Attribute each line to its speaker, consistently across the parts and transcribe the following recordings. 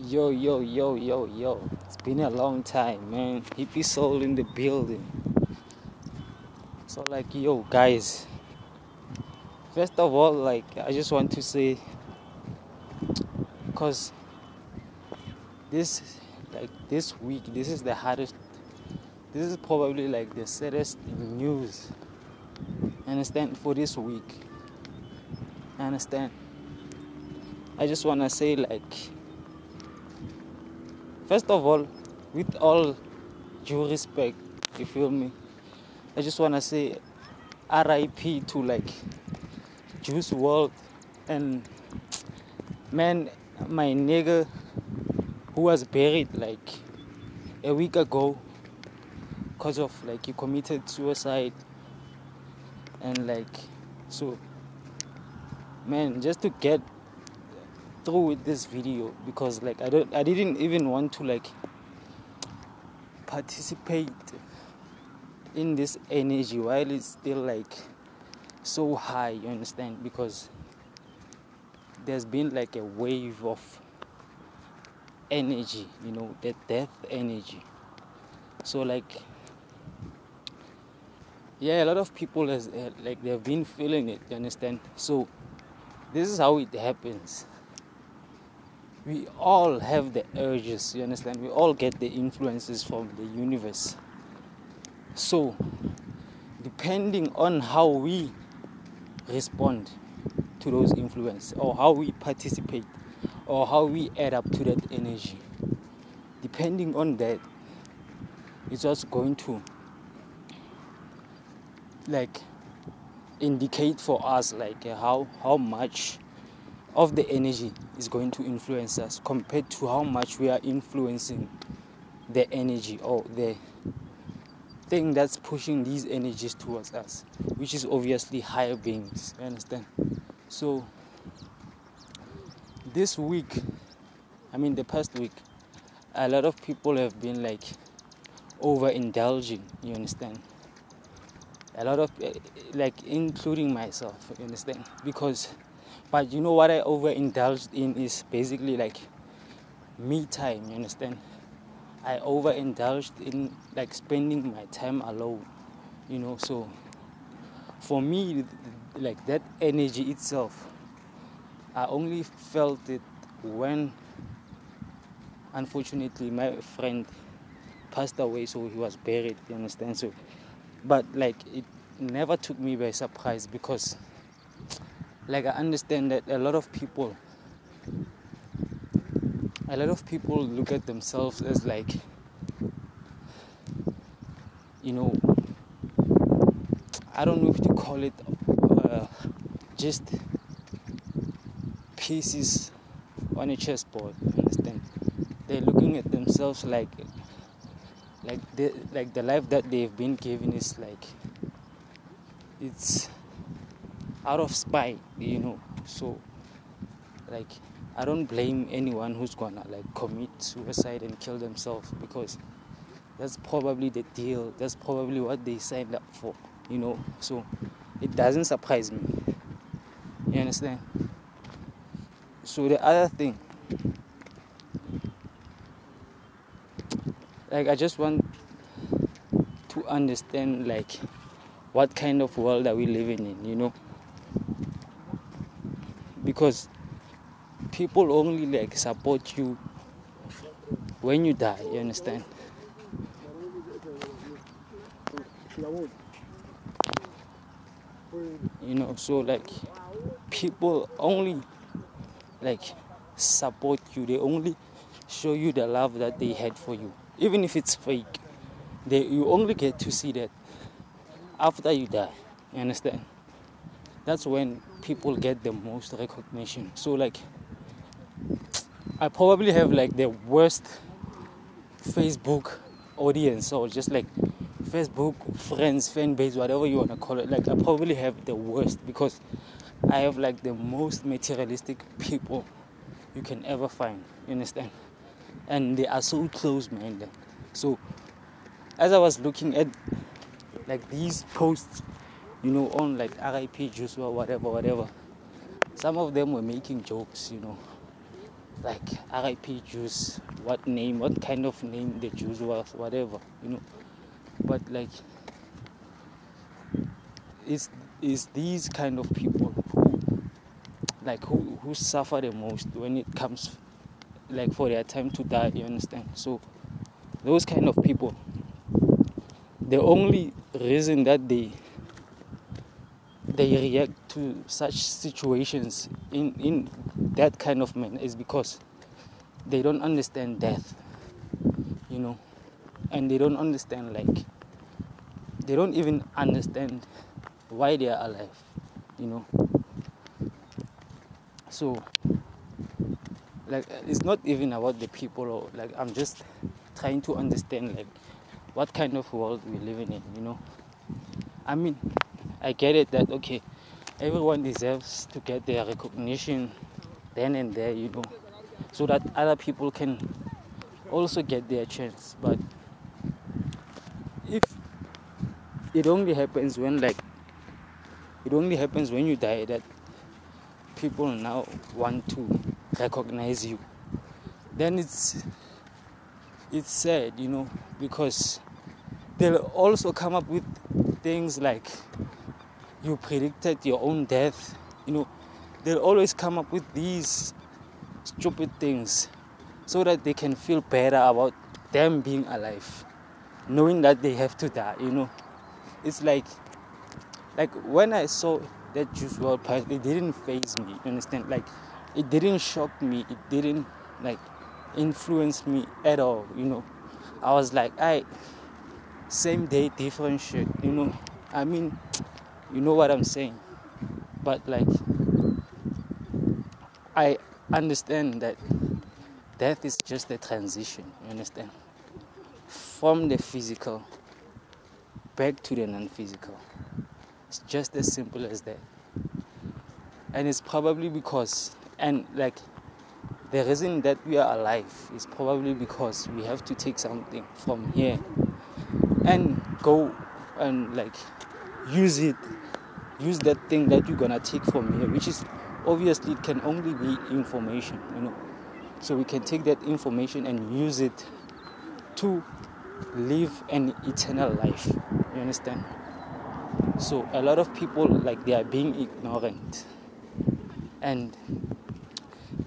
Speaker 1: Yo. It's been a long time, man. Hippie soul in the building. So, yo, guys. First of all, I just want to say, because this week, this is the hardest, this is probably the saddest news. Understand? For this week. Understand? I just want to say, first of all, with all due respect, you feel me? I just want to say RIP to Juice Wrld and man, my nigga who was buried a week ago because of he committed suicide and so man, just to get through with this video because I didn't even want to participate in this energy while it's still so high, you understand? Because there's been a wave of energy, the death energy. So yeah, a lot of people they've been feeling it, you understand? So this is how it happens. We all have the urges, you understand? We all get the influences from the universe. So depending on how we respond to those influences or how we participate or how we add up to that energy, depending on that, it's also going to indicate for us how much of the energy is going to influence us compared to how much we are influencing the energy or the thing that's pushing these energies towards us, which is obviously higher beings, you understand? So this week, the past week, a lot of people have been overindulging, you understand? A lot of including myself, you understand? But you know what I overindulged in is basically me time, you understand? I overindulged in spending my time alone, so for me, that energy itself, I only felt it when unfortunately my friend passed away, so he was buried, you understand? So but it never took me by surprise because I understand that a lot of people look at themselves as I don't know if to call it just pieces on a chessboard, understand? They're looking at themselves the life that they've been given is it's out of spite, so I don't blame anyone who's gonna commit suicide and kill themselves because that's probably the deal, that's probably what they signed up for, so it doesn't surprise me, you understand? So the other thing, I just want to understand what kind of world are we living in, because people only support you when you die, you understand? So people only support you, they only show you the love that they had for you, even if it's fake. You only get to see that after you die, you understand? That's when people get the most recognition. So I probably have the worst Facebook audience or just Facebook friends, fan base, whatever you want to call it. I probably have the worst because I have the most materialistic people you can ever find, you understand? And they are so close, man. So as I was looking at these posts, on RIP Juice or whatever, some of them were making jokes, like RIP Juice, what kind of name the Juice was, whatever, But like, it's these kind of people who suffer the most when it comes like for their time to die, you understand? So those kind of people, the only reason that they react to such situations in that kind of manner is because they don't understand death, and they don't understand, like, they don't even understand why they are alive, So, like, it's not even about the people, or like, I'm just trying to understand, like, what kind of world we're living in, I mean, I get it that, okay, everyone deserves to get their recognition then and there, so that other people can also get their chance. But if it only happens when you die, that people now want to recognize you, then it's sad, because they'll also come up with things like, you predicted your own death, they'll always come up with these stupid things so that they can feel better about them being alive, knowing that they have to die, It's like when I saw that Juice Wrld part, it didn't faze me, you understand? Like, it didn't shock me, it didn't like influence me at all, I was like, same day, different shit, I mean, you know what I'm saying. But like, I understand that death is just a transition, you understand? From the physical back to the non-physical. It's just as simple as that. And it's probably because, and like, the reason that we are alive is probably because we have to take something from here and go and like use that thing that you're gonna take from here, which is obviously, it can only be information, So we can take that information and use it to live an eternal life, you understand? So a lot of people, like, they are being ignorant, and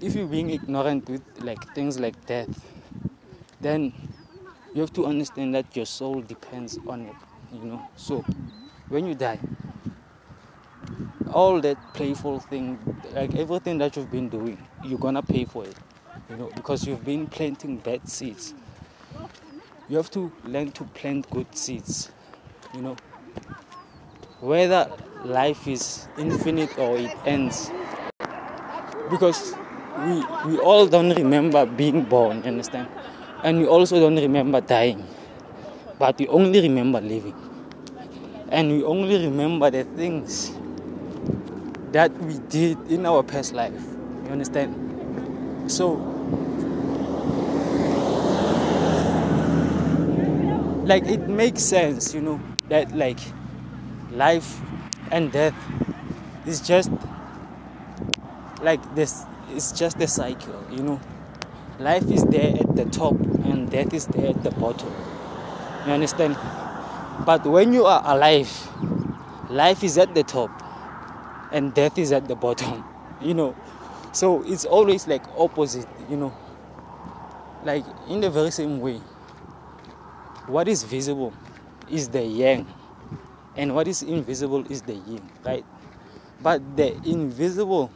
Speaker 1: if you're being ignorant with like things like death, then you have to understand that your soul depends on it, So when you die, all that playful thing, like everything that you've been doing, you're gonna pay for it, because you've been planting bad seeds. You have to learn to plant good seeds, whether life is infinite or it ends, because we all don't remember being born, understand? And we also don't remember dying, but we only remember living, and we only remember the things that we did in our past life, you understand? So like, it makes sense, that like life and death is just like this. It's just a cycle, Life is there at the top and death is there at the bottom, you understand? But when you are alive, life is at the top and death is at the bottom, So it's always like opposite, Like, in the very same way, what is visible is the yang, and what is invisible is the yin, right? But the visible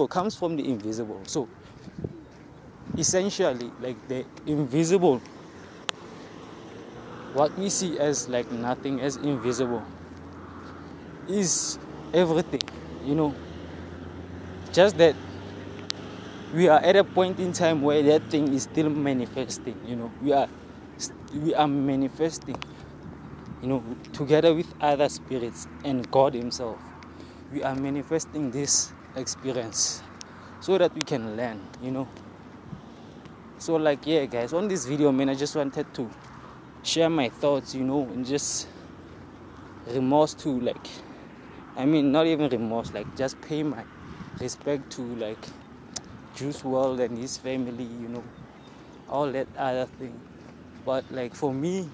Speaker 1: comes from the invisible. So essentially, like, the invisible, what we see as like nothing, as invisible, is everything, Just that we are at a point in time where that thing is still manifesting, we are manifesting, together with other spirits and God himself. We are manifesting this experience so that we can learn, So like, yeah, guys, on this video, man, I just wanted to share my thoughts, and just remorse to, like, not even remorse, like, just pay my respect to, like, Juice Wrld and his family, all that other thing. But like for me,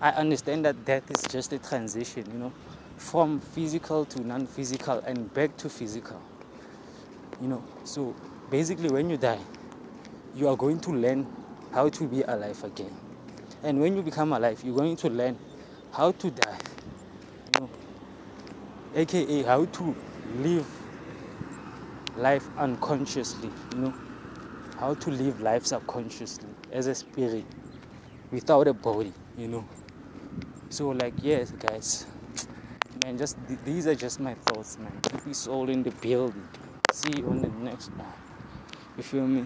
Speaker 1: I understand that death is just a transition, from physical to non-physical and back to physical. So basically when you die, you are going to learn how to be alive again. And when you become alive, you're going to learn how to die, aka how to live life unconsciously, how to live life subconsciously as a spirit without a body, So like, yes, guys, man, just these are just my thoughts, man. Keep this all in the building. See you on the next one. You feel me?